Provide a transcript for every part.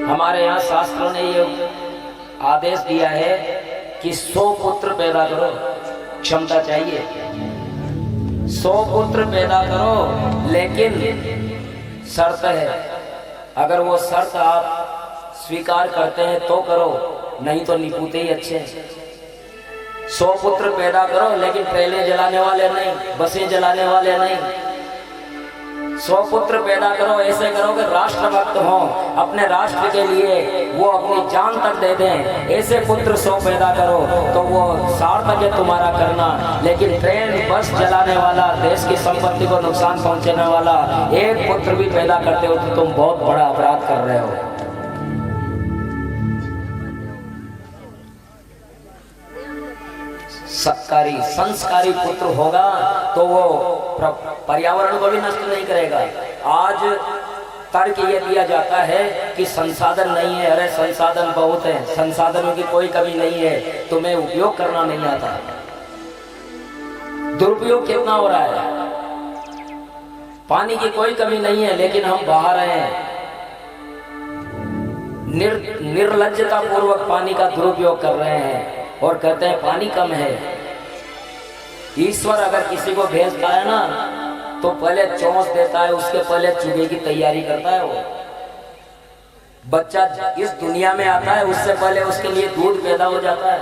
हमारे यहाँ शास्त्रों ने ये आदेश दिया है कि 100 पुत्र पैदा करो, क्षमता चाहिए 100 पुत्र पैदा करो, लेकिन शर्त है, अगर वो शर्त आप स्वीकार करते हैं तो करो, नहीं तो निपुते ही अच्छे हैं। 100 पुत्र पैदा करो, लेकिन पहले जलाने वाले नहीं, बसें जलाने वाले नहीं। 100 पुत्र पैदा करो, ऐसे करो कि राष्ट्रभक्त हो, अपने राष्ट्र के लिए वो अपनी जान तक दे दें। ऐसे पुत्र 100 पैदा करो तो वो सार्थक है तुम्हारा करना। लेकिन ट्रेन बस जलाने वाला, देश की संपत्ति को नुकसान पहुंचाने वाला एक पुत्र भी पैदा करते हो तो तुम बहुत बड़ा अपराध कर रहे हो। सत्कारी संस्कारी पुत्र होगा तो वो पर्यावरण को भी नष्ट नहीं करेगा। आज तर्क ये दिया जाता है कि संसाधन नहीं है, अरे संसाधन बहुत है, संसाधनों की कोई कमी नहीं है, तुम्हें उपयोग करना नहीं आता। दुरुपयोग कितना हो रहा है। पानी की कोई कमी नहीं है, लेकिन हम बहा रहे हैं, निर्लज्जता पूर्वक पानी का दुरुपयोग कर रहे हैं और कहते हैं पानी कम है। ईश्वर अगर किसी को भेजता है ना तो पहले चौंस देता है, उसके पहले चूहे की तैयारी करता है। वो बच्चा इस दुनिया में आता है, उससे पहले उसके लिए दूध पैदा हो जाता है।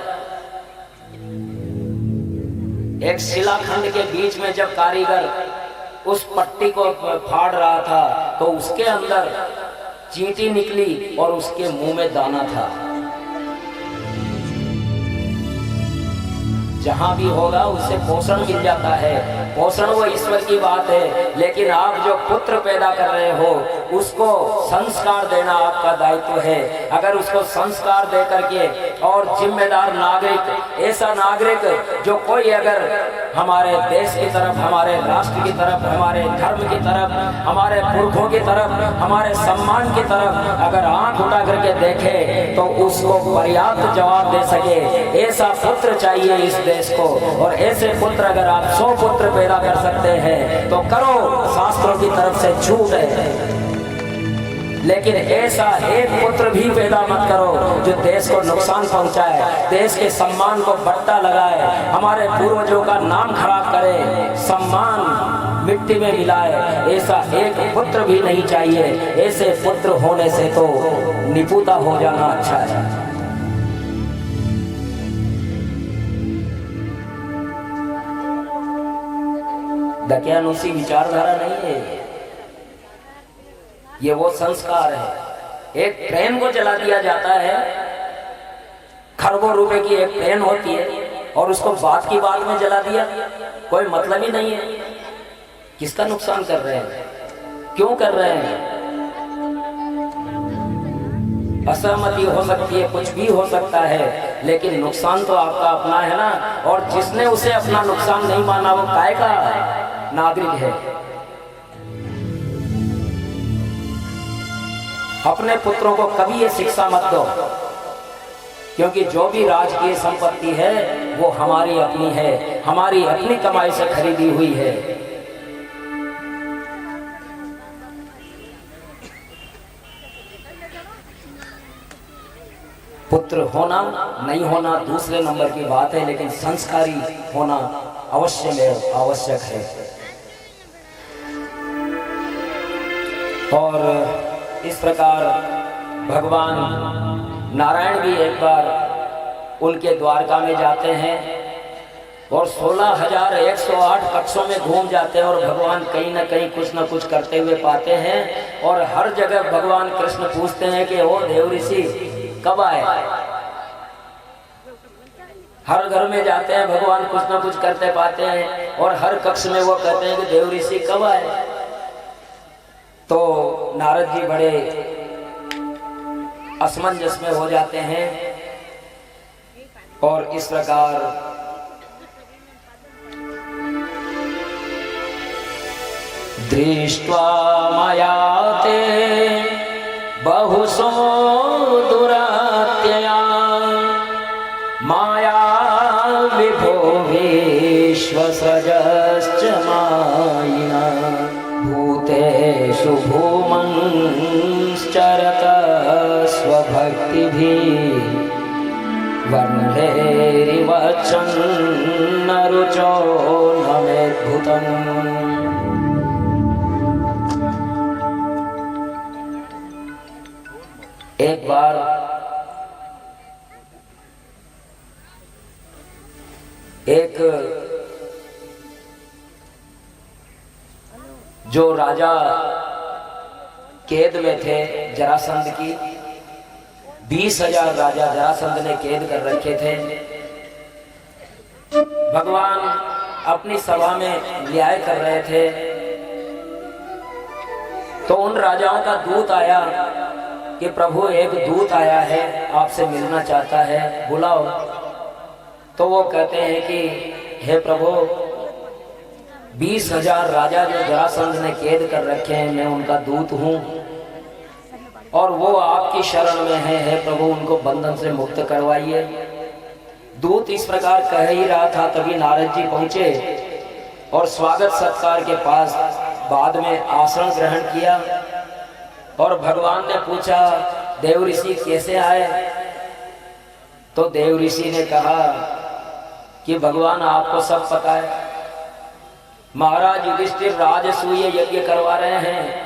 एक शिलाखंड के बीच में जब कारीगर उस पट्टी को फाड़ रहा था तो उसके अंदर चींटी निकली और उसके मुंह में दाना था। जहां भी होगा उससे पोषण मिल जाता है, पोषण वो ईश्वर की बात है। लेकिन आप जो पुत्र पैदा कर रहे हो उसको संस्कार देना आपका दायित्व है। अगर उसको संस्कार दे करके और जिम्मेदार नागरिक, ऐसा नागरिक जो कोई अगर हमारे देश की तरफ, हमारे राष्ट्र की तरफ, हमारे धर्म की तरफ, हमारे पुरखों की तरफ, हमारे सम्मान की तरफ अगर आंख उठा करके देखे तो उसको पर्याप्त जवाब दे सके, ऐसा पुत्र चाहिए इस देश को। और ऐसे पुत्र अगर आप 100 पुत्र पैदा कर सकते हैं तो करो, शास्त्रों की तरफ से छूट है। लेकिन ऐसा एक पुत्र भी पैदा मत करो जो देश को नुकसान पहुंचाए, देश के सम्मान को बट्टा लगाए, हमारे पूर्वजों का नाम खराब करे, सम्मान मिट्टी में मिलाए। ऐसा एक पुत्र भी नहीं चाहिए। ऐसे पुत्र होने से तो निपुता हो जाना अच्छा है। दकियानुसी विचारधारा नहीं है, ये वो संस्कार है। एक ट्रेन को जला दिया जाता है, खरबों रुपए की एक ट्रेन होती है और उसको बात की बात में जला दिया, कोई मतलब ही नहीं है। किसका नुकसान कर रहे हैं, क्यों कर रहे हैं? असहमति हो सकती है, कुछ भी हो सकता है, लेकिन नुकसान तो आपका अपना है ना। और जिसने उसे अपना नुकसान नहीं माना वो काय का नागरिक है। अपने पुत्रों को कभी ये शिक्षा मत दो, क्योंकि जो भी राजकीय संपत्ति है वो हमारी अपनी है, हमारी अपनी कमाई से खरीदी हुई है। पुत्र होना नहीं होना दूसरे नंबर की बात है, लेकिन संस्कारी होना अवश्य में आवश्यक है। और इस प्रकार भगवान नारायण भी एक बार उनके द्वारका में जाते हैं और 16,108 कक्षों में घूम जाते हैं और भगवान कहीं ना कहीं कुछ ना कुछ करते हुए पाते हैं। और हर जगह भगवान कृष्ण पूछते हैं कि ओ देव ऋषि कब आए। हर घर में जाते हैं, भगवान कुछ ना कुछ करते पाते हैं और हर कक्ष में वो कहते हैं कि देव ऋषि कब आए। तो नारद जी बड़े असमंजस में हो जाते हैं और इस प्रकार दृष्ट्वा माया ते बहुसो दुरात्यया माया विभो विश्वसृजश्च मायिना भूतेषु भूमंश्चरतः कीर्ति भी वचन न रुचो न मेद्भुतम्। एक बार एक जो राजा कैद में थे जरासंध की, 20,000 राजा जरासंध ने कैद कर रखे थे। भगवान अपनी सभा में न्याय कर रहे थे तो उन राजाओं का दूत आया कि प्रभु एक दूत आया है, आपसे मिलना चाहता है, बुलाओ। तो वो कहते हैं कि हे प्रभु, 20,000 राजा जो जरासंध ने कैद कर रखे हैं, मैं उनका दूत हूँ और वो आपकी शरण में है। हे प्रभु, उनको बंधन से मुक्त करवाइए। दूत इस प्रकार कह ही रहा था, तभी नारद जी पहुंचे और स्वागत सत्कार के पास बाद में आसन ग्रहण किया। और भगवान ने पूछा, देव ऋषि कैसे आए? तो देव ऋषि ने कहा कि भगवान आपको सब पता है, महाराज युधिष्ठिर राजसूय यज्ञ करवा रहे हैं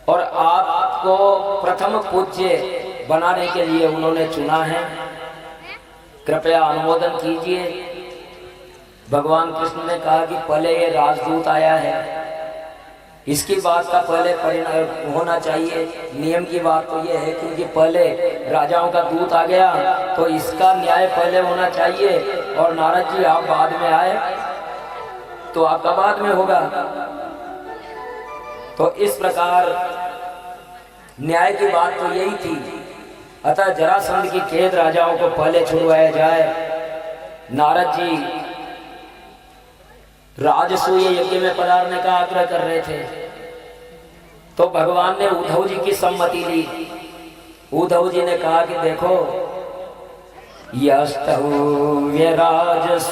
और आपको प्रथम पूज्य बनाने के लिए उन्होंने चुना है, कृपया अनुमोदन कीजिए। भगवान कृष्ण ने कहा कि पहले ये राजदूत आया है, इसकी बात का पहले परिणाम होना चाहिए। नियम की बात तो ये है क्योंकि पहले राजाओं का दूत आ गया तो इसका न्याय पहले होना चाहिए। और नारद जी आप बाद में आए तो आपका बाद में होगा। तो इस प्रकार न्याय की बात तो यही थी। अतः जरासंध की कैद राजाओं को पहले छुड़वाया जाए। नारद जी राजसूय यज्ञ में पधारने का आग्रह कर रहे थे तो भगवान ने उद्धव जी की सम्मति ली। उद्धव जी ने कहा कि देखो, यस्तव्य राजसूयेन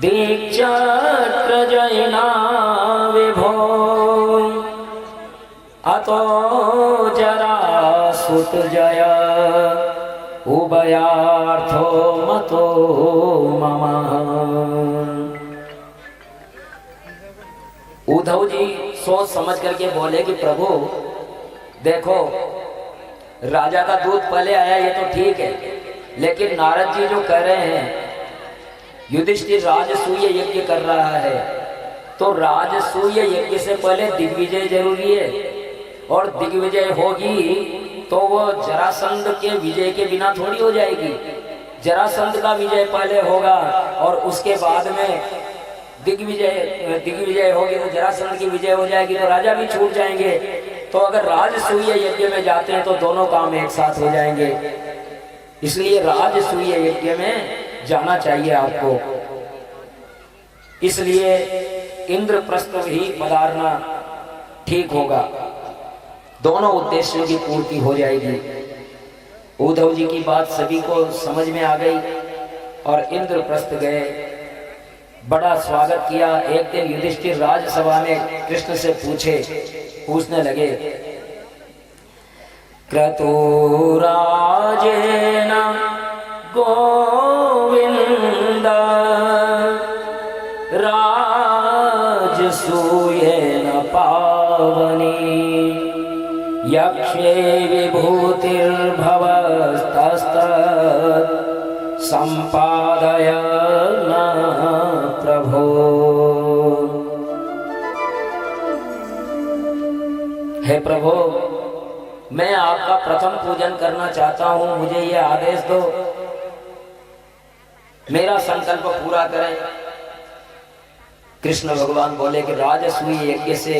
दीक्षात्रजयिना विभो अतो जरासुतजय उभयार्थो मतो मम। उद्धव जी सोच समझ करके बोले कि प्रभु देखो, राजा का दूत पहले आया ये तो ठीक है, लेकिन नारद जी जो कह रहे हैं युधिष्ठिर राजसूय यज्ञ कर रहा है तो राजसूय यज्ञ से पहले दिग्विजय जरूरी है और दिग्विजय होगी तो वो जरासंध के विजय के बिना थोड़ी हो जाएगी। जरासंध का विजय पहले होगा और उसके बाद में दिग्विजय होगी तो जरासंध की विजय हो जाएगी तो राजा भी छूट जाएंगे। तो अगर राजसूय यज्ञ में जाते हैं तो दोनों काम एक साथ हो जाएंगे, इसलिए राजसूय यज्ञ में जाना चाहिए आपको। इसलिए इंद्रप्रस्थ ही पधारना ठीक होगा, दोनों उद्देश्यों की पूर्ति हो जाएगी। उद्धव जी की बात सभी को समझ में आ गई और इंद्रप्रस्थ गए, बड़ा स्वागत किया। एक दिन युधिष्ठिर राजसभा में कृष्ण से पूछने लगे, क्रतुराजेन गोविंद राजसूयेन पावनी यक्षे विभूतिर्भवस्तस्तत् संपादय न प्रभो। हे प्रभु, मैं आपका प्रथम पूजन करना चाहता हूं, मुझे ये आदेश दो, मेरा संकल्प पूरा करें। कृष्ण भगवान बोले कि राजसूय यज्ञ से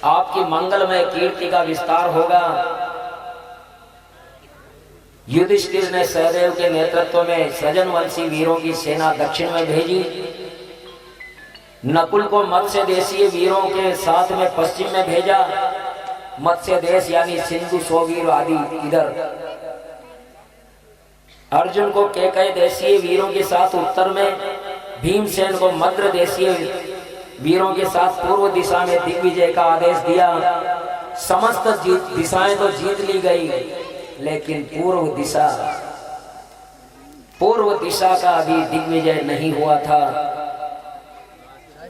आपकी मंगलमय कीर्ति का विस्तार होगा। युधिष्ठिर ने सहदेव के नेतृत्व में सृजनवंशी वीरों की सेना दक्षिण में भेजी, नकुल को मत्स्य देशीय वीरों के साथ में पश्चिम में भेजा, मत्स्य देश यानी सिंधु सोवीर आदि इधर, अर्जुन को केकय देशीय वीरों के साथ उत्तर में, भीमसेन को मद्र देशीय वीरों के साथ पूर्व दिशा में दिग्विजय का आदेश दिया। समस्त दिशाएं तो जीत ली गई, लेकिन पूर्व दिशा का अभी दिग्विजय नहीं हुआ था।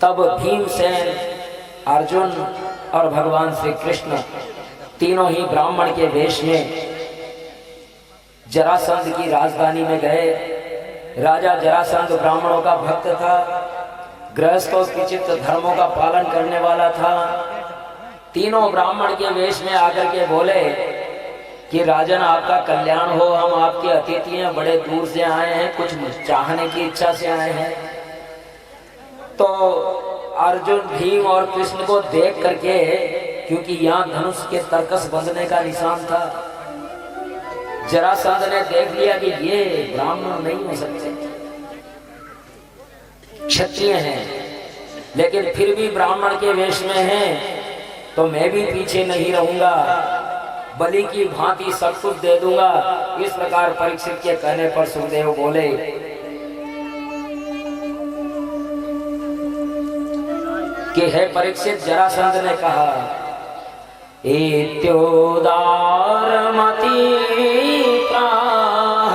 तब भीमसेन, अर्जुन और भगवान श्री कृष्ण तीनों ही ब्राह्मण के वेश में जरासंध की राजधानी में गए। राजा जरासंध ब्राह्मणों का भक्त था, गृहस्थों की चित्त धर्मों का पालन करने वाला था। तीनों ब्राह्मण के वेश में आकर के बोले कि राजन आपका कल्याण हो, हम आपके अतिथि हैं, बड़े दूर से आए हैं, कुछ चाहने की इच्छा से आए हैं। तो अर्जुन, भीम और कृष्ण को देख करके, क्योंकि यहाँ धनुष के तरकस बंधने का निशान था, जरासंध ने देख लिया कि ये ब्राह्मण नहीं हो सकते, क्षत्रिय हैं, लेकिन फिर भी ब्राह्मण के वेश में हैं, तो मैं भी पीछे नहीं रहूंगा, बलि की भांति सब कुछ दे दूंगा। इस प्रकार परीक्षित के कहने पर सुखदेव बोले कि हे परीक्षित, जरासंध ने कहा इत्योदारमति प्राह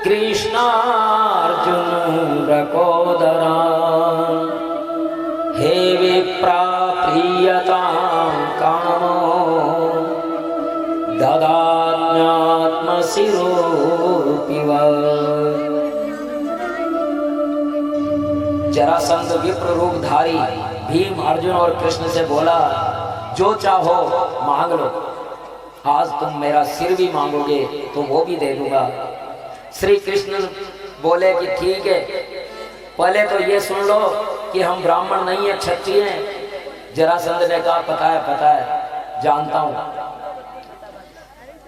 कृष्णार्जुन रकोदरा हे विप्रा प्रियतां कामो ददात्म्यात्मशिरोऽपिव। जरासंध विप्र रूपधारी भीम, अर्जुन और कृष्ण से बोला, जो चाहो मांग लो, आज तुम मेरा सिर भी मांगोगे तो वो भी दे दूंगा। श्री कृष्ण बोले कि ठीक है, पहले तो ये सुन लो कि हम ब्राह्मण नहीं है, क्षत्रिय हैं। जरासंध ने कहा पता है, जानता हूं।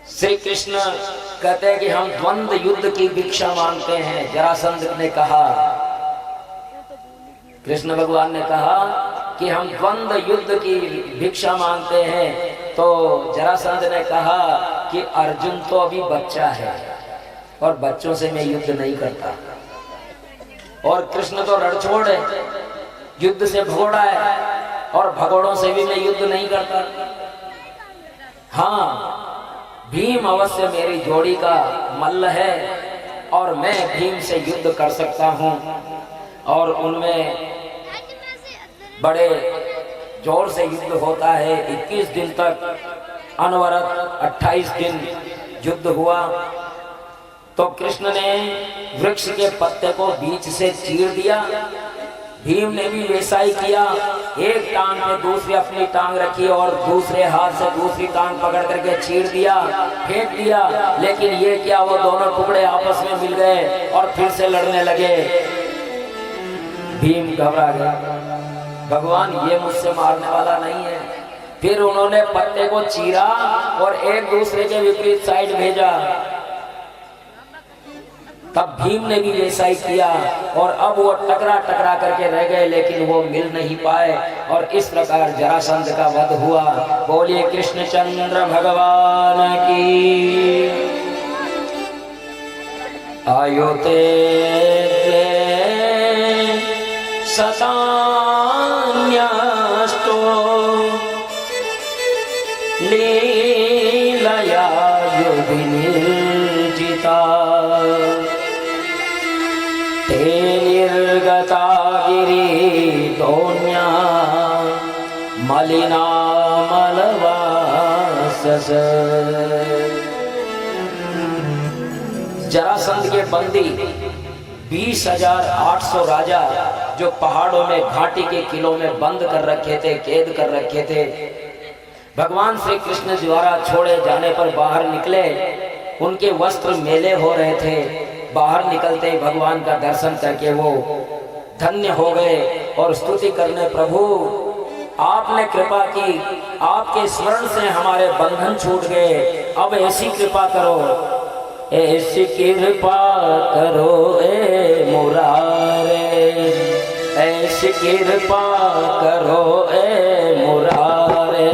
श्री कृष्ण कहते हैं कि हम द्वंद्व युद्ध की भिक्षा मांगते हैं। जरासंध ने कहा, कृष्ण भगवान ने कहा कि हम द्वंद्व युद्ध की भिक्षा मांगते हैं। तो जरासंध ने कहा कि अर्जुन तो अभी बच्चा है और बच्चों से मैं युद्ध नहीं करता, और कृष्ण तो रणछोड़ है, युद्ध से भगोड़ा है, और भगोड़ों से भी मैं युद्ध नहीं करता। हाँ, भीम अवश्य मेरी जोड़ी का मल्ल है और मैं भीम से युद्ध कर सकता हूं, और उनमें बड़े जोर से युद्ध होता है। 21 दिन तक अनवरत 28 दिन युद्ध हुआ। तो कृष्ण ने वृक्ष के पत्ते को बीच से चीर दिया, भीम ने भी वैसा ही किया। एक टांग पे दूसरी अपनी टांग रखी और दूसरे हाथ से दूसरी टांग पकड़ करके चीर दिया, फेंक दिया। लेकिन ये क्या, वो दोनों टुकड़े आपस में मिल गए और फिर से लड़ने लगे। भीम घबरा गया, भगवान ये मुझसे मारने वाला नहीं है। फिर उन्होंने पत्ते को चीरा और एक दूसरे के विपरीत साइड भेजा। तब भीम ने भी वैसा ही किया और अब वो टकरा करके रह गए, लेकिन वो मिल नहीं पाए, और इस प्रकार जरासंध का वध हुआ। बोलिए कृष्णचंद्र भगवान की। आयुते सतान्यास्तो लीलया युधिनिर्जिता ते निर्गता गिरितोन्या मलिना मलवासस। जरासंध के बंदी 20,800 राजा जो पहाड़ों में घाटी के किलों में बंद कर रखे थे, कैद कर रखे थे, भगवान श्री कृष्ण द्वारा छोड़े जाने पर बाहर निकले। उनके वस्त्र मेले हो रहे थे। बाहर निकलते ही भगवान का दर्शन करके वो धन्य हो गए और स्तुति करने, प्रभु आपने कृपा की, आपके स्मरण से हमारे बंधन छूट गए, अब ऐसी कृपा करो, ऐसी कृपा करो ए मुरारे, ऐसी कृपा करो ए मुरारे,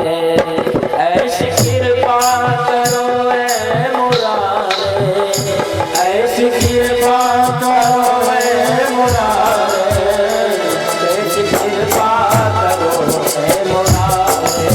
ऐसी कृपा करो ए मुरारे, ऐसी कृपा करो ए मुरारे, ऐसी कृपा करो ए मुरारे।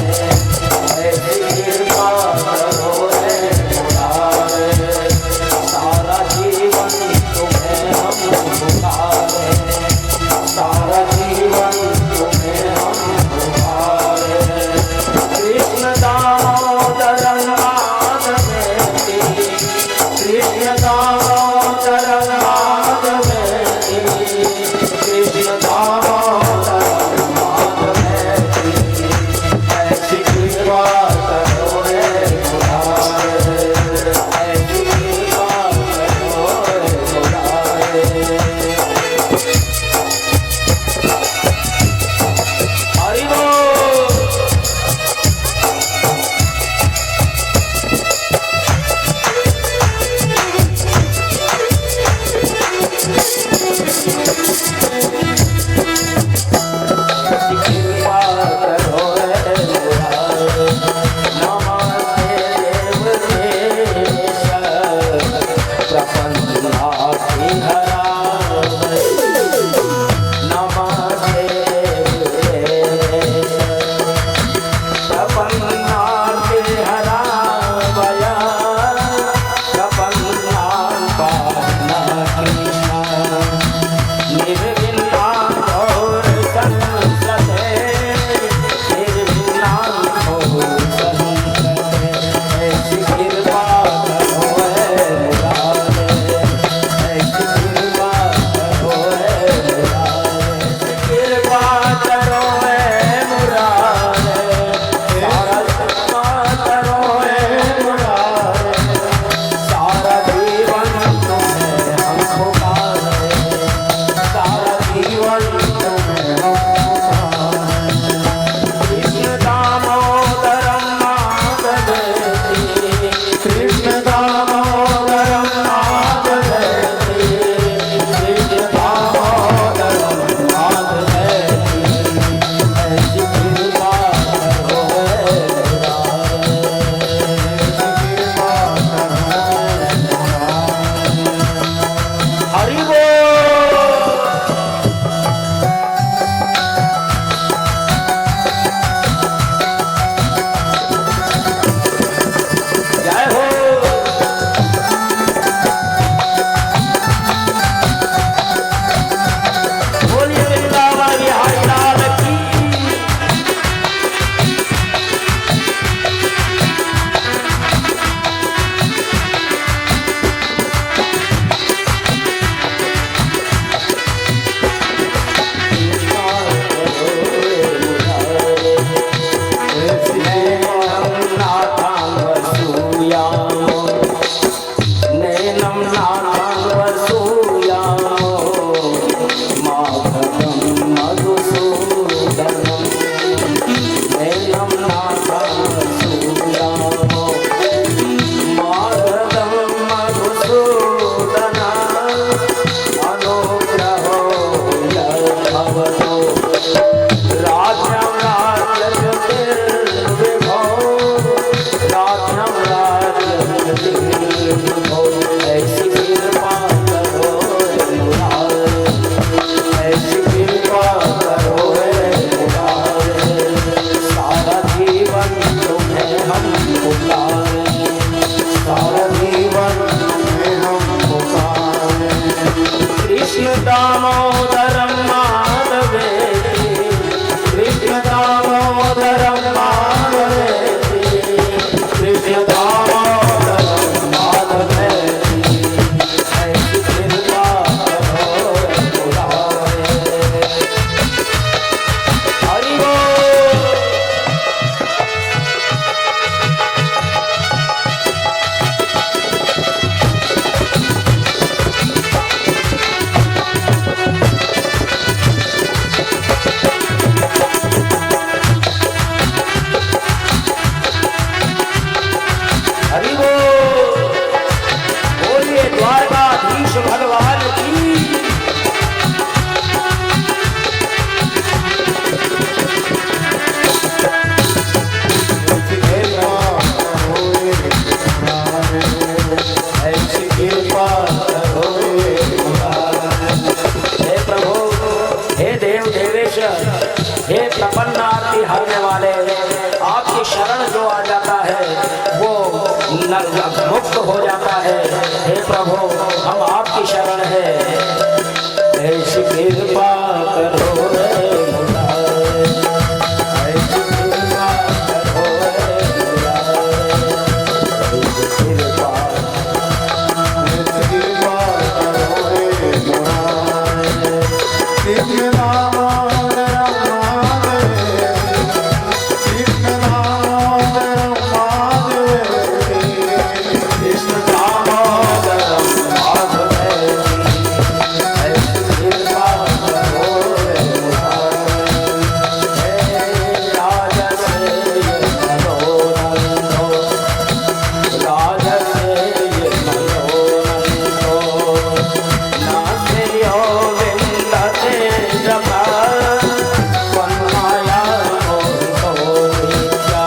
राज्यं राज्यविभो राज्यं राज्यविभो ऐसी कृपा करो मुरारे ऐसी कृपा करो मुरारे सारा जीवन तुम्हें हम पुकारे सारा जीवन तुम्हें हम पुकारे कृष्ण दामोदरम माधवेति कृष्ण दामोदरम माधवेति कृष्ण दामोदरम माधवेति ऐसी कृपा करो मुरारे हरि बोल। हरि बोल। बोलिए द्वारकाधीश भगवान की। ऐसी कृपा करो हे प्रभु हे देव देवेश हे प्रपन्नार्थी हरने वाले आपकी शरण जो आ जाता है वो मुक्त हो जाता है। हे प्रभु हम आपकी शरण है ऐसी कृपा करो रे मुरारे ऐसी कृपा करो रे मुरारे ऐसी कृपा कृष्ण दामोदरम माधवेति ऐसी कृपा करो रे मुरारे हे राजसेय मनोरंजो राजसेय मनोरंजो नास्यो विन्दते जपा वन्माया मोहितो नित्या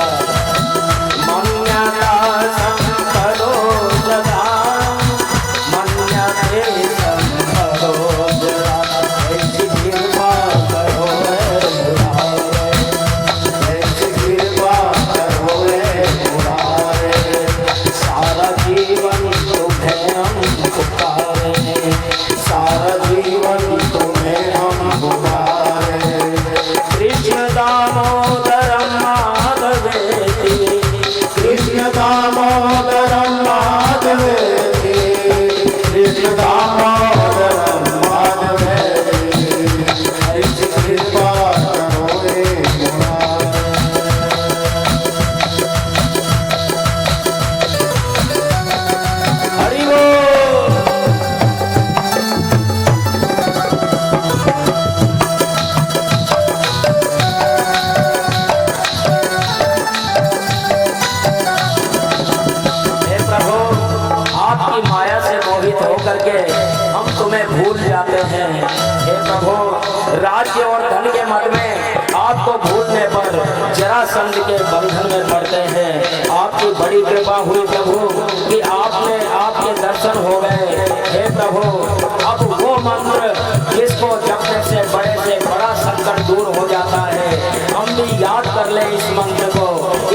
मन्यता संपदो सदा मन्यते संपदो जरा ऐसी कृपा करो रे मुरारे ऐसी कृपा करो रे मुरारे सारा जीवन तुम्हें हम पुकारे सारा जीवन तुम्हें हम पुकारे कृष्ण दामोदरम माधवेति कृष्ण दामोदरम माधवेति कृष्ण दामोदरम माधवेति ऐसी कृपा करो रे मुरारे हरि बोल। हे प्रभु आपकी माया से मोहित होकर के हम तुम्हें भूल जाते हैं। हे प्रभु राज्य और धन के मद में आपको भूलने पर जरासंध के बंधन में पड़ते हैं। आपकी बड़ी कृपा हुई प्रभु कि आपने आपके दर्शन हो गए। हे प्रभु अब वो मंत्र जिसको जपने से बड़ा संकट दूर हो जाता है हम भी याद कर ले इस मंत्र को।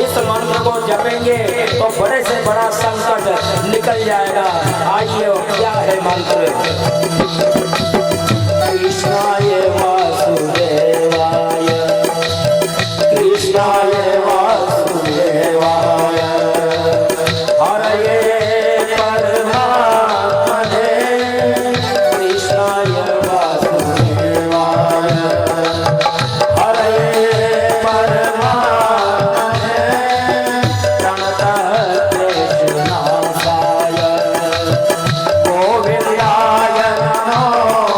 इस मंत्र को जपेंगे तो बड़े से बड़ा संकट निकल जाएगा। आइए क्या है मंत्र। कृष्णाय वासुदेवाय कृष्णाय वासुदेवाय हरये परमात्मने कृष्णाय वासुदेवाय हरये परमात्मने प्रणतः कृष्णनाशाय गोविन्दाय नमो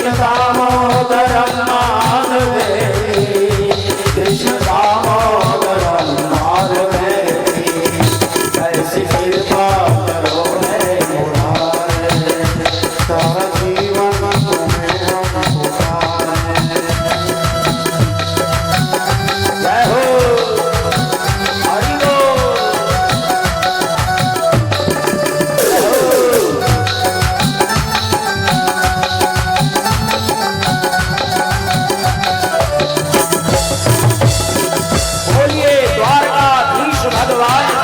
कृष्ण दामोदरम माधवेति, कृष्ण दामोदरम माधवेति, ऐसी कृपा करो है मुरारे, सारा जीवन तुम्हें हम पुकारे। जय हो हरि बोल। बोलिए द्वारकाधीश भगवान की।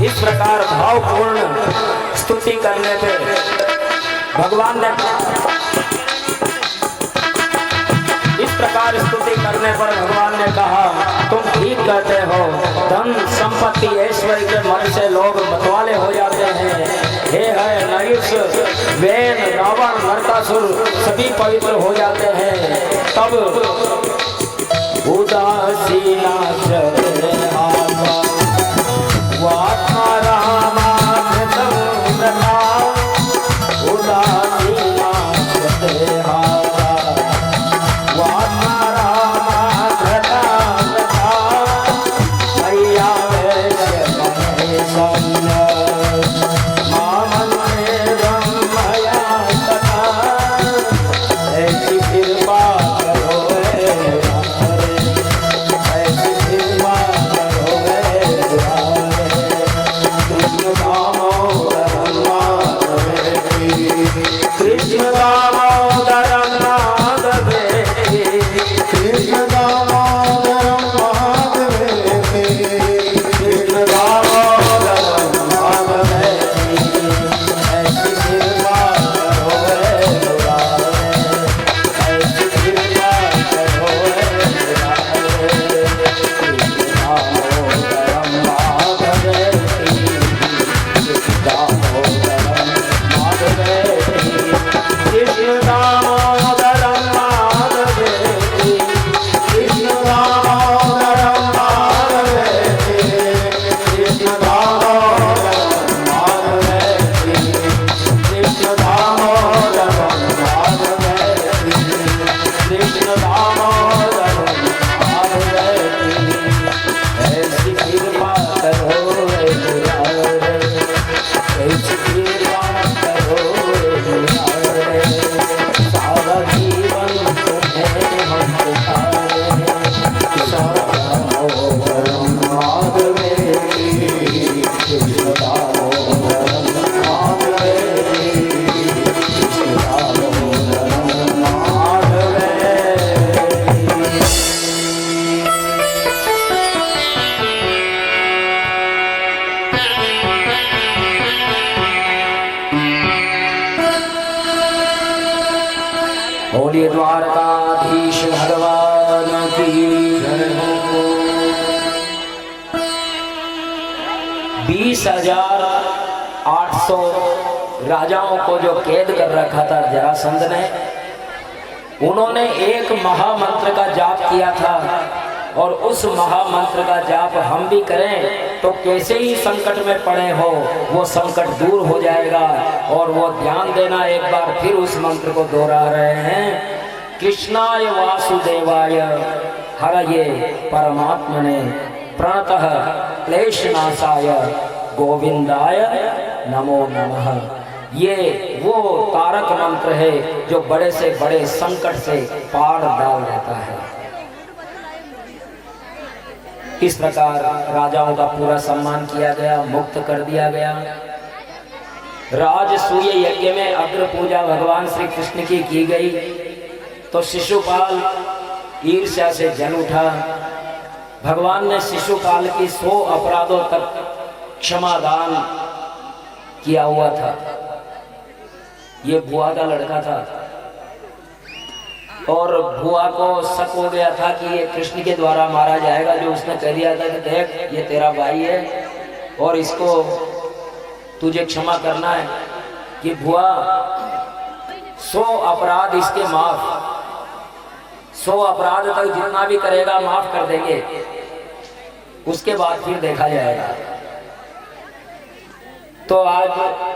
इस प्रकार भावपूर्ण स्तुति करने पे भगवान ने, इस प्रकार स्तुति करने पर भगवान ने कहा तुम ठीक कहते हो, धन संपत्ति ऐश्वर्य के मन से लोग मतवाले हो जाते हैं। हे है नरेश, वेन रावण नरकासुर सभी पवित्र हो जाते हैं। तब उदासीना चले आत्मा वात्मा रामाकृतं व्रता, उदासीना चले आत्मा वात्मा रामाकृतं व्रता, मय्या वैश्य सन्न्य मामन्त्रेदं मया तथा, ऐसी कृपा करो हे मुरारे, ऐसी कृपा करो हे मुरारे, कृष्ण दामोदरम माधवेति, कृष्ण दामोदरम माधवेति, कृष्ण दामोदरम माधवेति, कृष्ण दामोदरम माधवेति, ऐसी कृपा करो हे मुरारे, ऐसी कृपा करो हे मुरारे, कृष्ण दामोदरम माधवेति, कृष्ण दामोदरम माधवेति, कृष्ण दामोदरम माधवेति, कृष्ण दामोदरम माधवेति, कृष्ण दामोदरम माधवेति, कृष्ण दामोदरम माधवेति, कृष्ण दामोदरम माधवेति, ऐसी कृपा करो हे मुरारे, ऐसी कृपा करो हे मुरारे, सारा जीवन तुम्हें हम पुकारे, दामोदरम माधवेति, कृष्ण दामोदरम माधवेति, कृष्ण दामोदरम माधवेति। बोलिए द्वारकाधीश भगवान की जय हो। 20,800 राजाओं को जो कैद कर रखा था जरासंध ने, उन्होंने एक महामंत्र का जाप किया था, और उस महामंत्र का जाप हम भी करें तो कैसे ही संकट में पड़े हो वो संकट दूर हो जाएगा। और वो ध्यान देना, एक बार फिर उस मंत्र को दोहरा रहे हैं, कृष्णाय वासुदेवाय हरये परमात्मने प्रणतः क्लेशनाशाय गोविंदाय नमो नमः। ये वो तारक मंत्र है जो बड़े से बड़े संकट से पार डाल देता है। इस प्रकार राजाओं का पूरा सम्मान किया गया, मुक्त कर दिया गया। राजसूय यज्ञ में अग्र पूजा भगवान श्री कृष्ण की गई तो शिशुपाल ईर्ष्या से जल उठा। भगवान ने शिशुपाल की 100 अपराधों तक क्षमादान किया हुआ था। ये बुआ का लड़का था और बुआ को शक हो गया था कि ये कृष्ण के द्वारा मारा जाएगा, जो उसने कह दिया था कि देख ये तेरा भाई है और इसको तुझे क्षमा करना है कि बुआ 100 अपराध इसके माफ, 100 अपराध तक जितना भी करेगा माफ कर देंगे, उसके बाद फिर देखा जाएगा। तो आज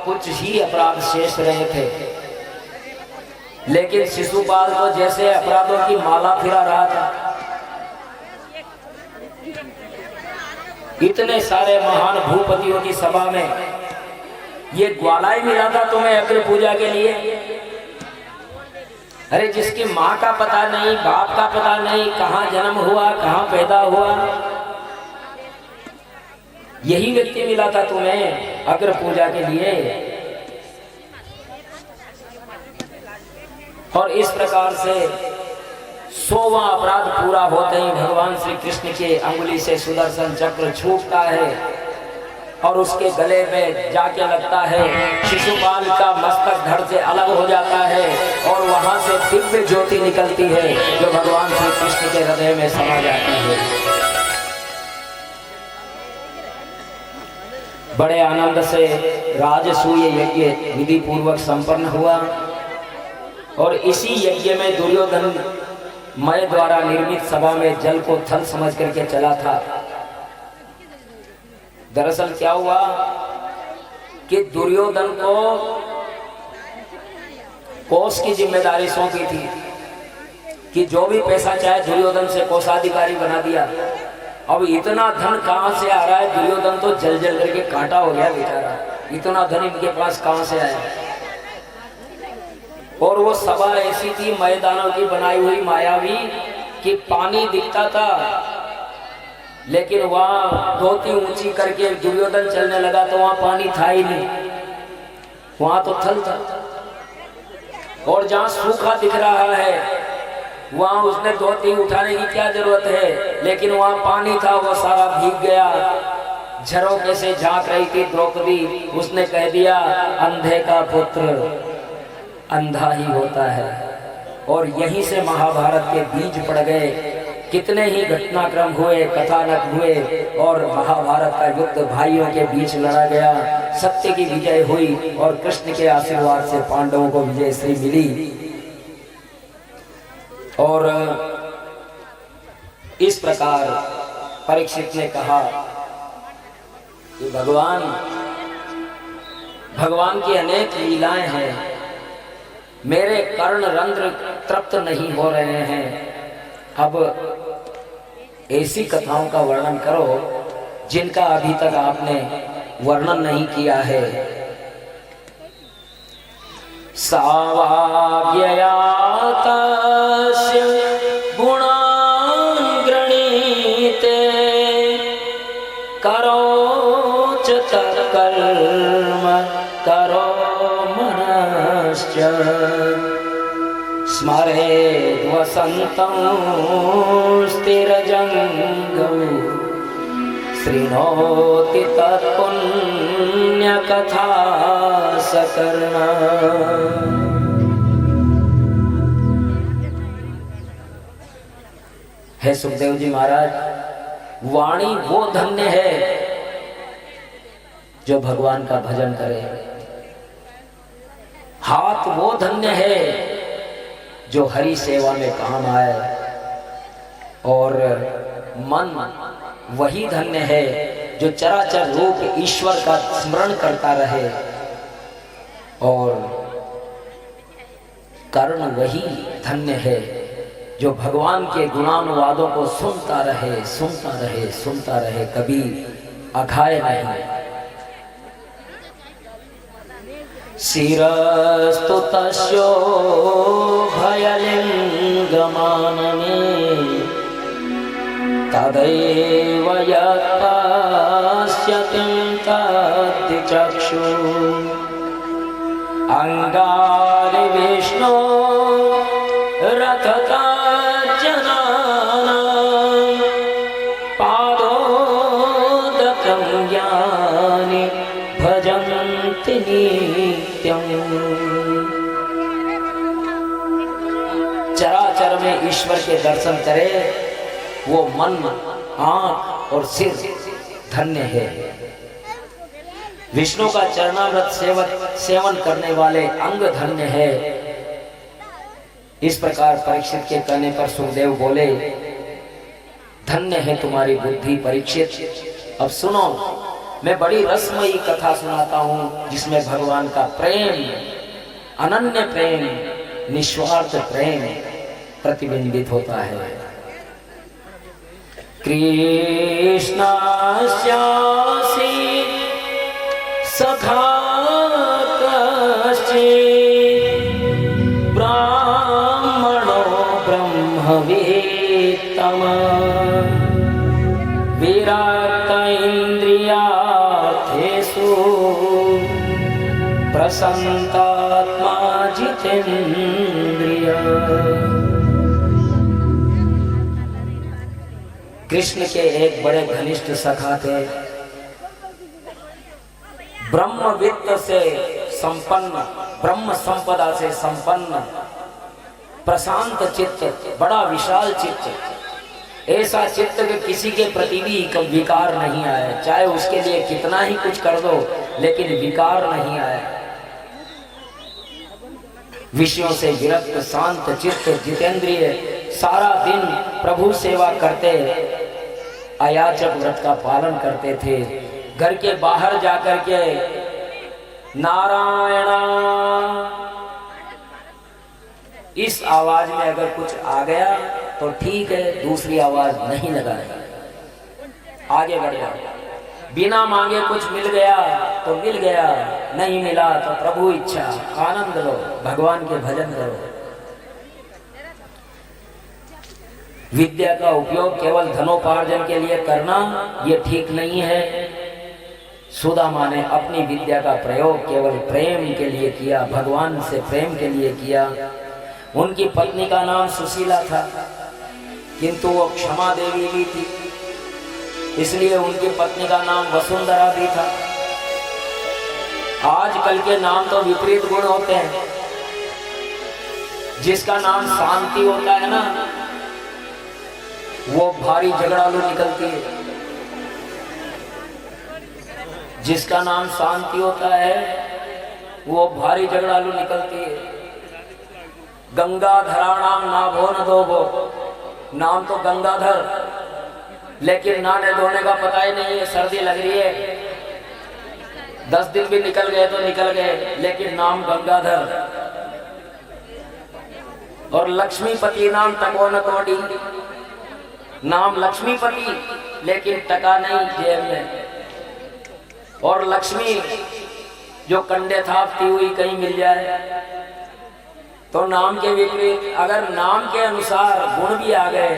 कुछ ही अपराध शेष रहे थे, लेकिन शिशुपाल तो जैसे अपराधों की माला फिरा रहा था। इतने सारे महान भूपतियों की सभा में ये ग्वाला ही मिला था तुम्हें अग्र पूजा के लिए। अरे जिसकी माँ का पता नहीं, बाप का पता नहीं, कहाँ जन्म हुआ, कहाँ पैदा हुआ, यही व्यक्ति मिला था तुम्हें अग्र पूजा के लिए। और इस प्रकार से 100वां अपराध पूरा होते ही भगवान श्री कृष्ण के अंगुली से सुदर्शन चक्र छूटता है और उसके गले में जाके लगता है। शिशुपाल का मस्तक धड़ से अलग हो जाता है और वहां से दिव्य ज्योति निकलती है जो भगवान श्री कृष्ण के हृदय में समा जाती है। बड़े आनंद से राजसूय यज्ञ विधि पूर्वक संपन्न हुआ और इसी यज्ञ में दुर्योधन मय द्वारा निर्मित सभा में जल को थल समझ करके चला था। दरअसल क्या हुआ कि दुर्योधन को कोष की जिम्मेदारी सौंपी थी कि जो भी पैसा चाहे दुर्योधन से कोषाधिकारी बना दिया। अब इतना धन कहां से आ रहा है, दुर्योधन तो जल जल करके कांटा हो गया बेचारा, इतना धन इनके पास कहां से आया। और वो सभा ऐसी थी मैदानों की बनाई हुई मायावी कि पानी दिखता था, लेकिन वहां धोती ऊंची करके दुर्योधन चलने लगा तो वहां पानी था ही नहीं, वहां तो थल था। और जहां सूखा दिख रहा है वहां उसने धोती उठाने की क्या जरूरत है, लेकिन वहां पानी था, वो सारा भीग गया। झरोखे से झांक रही थी द्रौपदी, उसने कह दिया अंधे का पुत्र अंधा ही होता है। और यहीं से महाभारत के बीज पड़ गए। कितने ही घटनाक्रम हुए, कथानक हुए और महाभारत का युद्ध भाइयों के बीच लड़ा गया। सत्य की विजय हुई और कृष्ण के आशीर्वाद से पांडवों को विजय श्री मिली। और इस प्रकार परीक्षित ने कहा कि भगवान की अनेक लीलाएं हैं, मेरे कर्ण रंध्र तृप्त नहीं हो रहे हैं। अब ऐसी कथाओं का वर्णन करो जिनका अभी तक आपने वर्णन नहीं किया है। सावाव्ययातस्य गुणान् गृणीते करोच तत्कर्म करो मनश्च स्मरेद् वसन्तं स्थिरजङ्गं शृणोति तत्पुण्यकथा सकर्णा। हे सुखदेव जी महाराज, वाणी वो धन्य है जो भगवान का भजन करे, हाथ वो धन्य है जो हरि सेवा में काम आए, और मन वही धन्य है जो चराचर रूप ईश्वर का स्मरण करता रहे, और कर्ण वही धन्य है जो भगवान के गुणानुवादों को सुनता रहे, सुनता रहे, सुनता रहे, कभी अघाय नहीं। शिरस्तु तस्यो भयलिंगमानने तदैव यत्पश्यति तद्दिचक्षु अंगानि विष्णो रथताज्जनानां पादोदकं यानि भजन्ति नित्यम्। चराचर में ईश्वर के दर्शन करे वो मन, आंख और सिर धन्य है। विष्णु का चरणामृत सेवन करने वाले अंग धन्य है। इस प्रकार परीक्षित के कहने पर सुखदेव बोले, धन्य है तुम्हारी बुद्धि परीक्षित। अब सुनो, मैं बड़ी रसमयी कथा सुनाता हूं जिसमें भगवान का प्रेम, अनन्य प्रेम, निस्वार्थ प्रेम प्रतिबिंबित होता है। कृष्णास्यासि सखा कश्चित् ब्राह्मणो ब्रह्मवेत्तम विरक्त इन्द्रियार्थेषु प्रसन्नात्मा जितेन्द्रिय। कृष्ण के एक बड़े घनिष्ठ सखा थे, ब्रह्मवित्त से संपन्न, ब्रह्म संपदा से संपन्न, प्रशांत चित्त, बड़ा विशाल चित्त, ऐसा चित्त कि किसी के प्रति भी विकार नहीं आए, चाहे उसके लिए कितना ही कुछ कर दो लेकिन विकार नहीं आए। विषयों से विरक्त, शांत चित्त, जितेंद्रिय, सारा दिन प्रभु सेवा करते, अयाचक व्रत का पालन करते थे। घर के बाहर जाकर के नारायणा इस आवाज में अगर कुछ आ गया तो ठीक है, दूसरी आवाज नहीं लगानी, आगे बढ़ जाओ। बिना मांगे कुछ मिल गया तो मिल गया, नहीं मिला तो प्रभु इच्छा, आनंद लो, भगवान के भजन करो। विद्या का उपयोग केवल धनोपार्जन के लिए करना ये ठीक नहीं है। सुदामा ने अपनी विद्या का प्रयोग केवल प्रेम के लिए किया, भगवान से प्रेम के लिए किया। उनकी पत्नी का नाम सुशीला था, किंतु वो क्षमा देवी भी थी, इसलिए उनकी पत्नी का नाम वसुंधरा भी था। आजकल के नाम तो विपरीत गुण होते हैं। जिसका नाम शांति होता है ना, वो भारी झगड़ालू निकलती है। जिसका नाम शांति होता है वो भारी झगड़ालू निकलती है। गंगाधराणाम नाभो न दोभो, नाम तो गंगाधर, लेकिन नहाने धोने का पता ही नहीं है। सर्दी लग रही है, 10 दिन भी निकल गए तो निकल गए, लेकिन नाम गंगाधर। और लक्ष्मीपति नाम टको न कोडी, नाम लक्ष्मीपति लेकिन टका नहीं जेब में। और लक्ष्मी जो कंडे थापती हुई कहीं मिल जाए तो नाम के विपरीत, अगर नाम के अनुसार गुण भी आ गए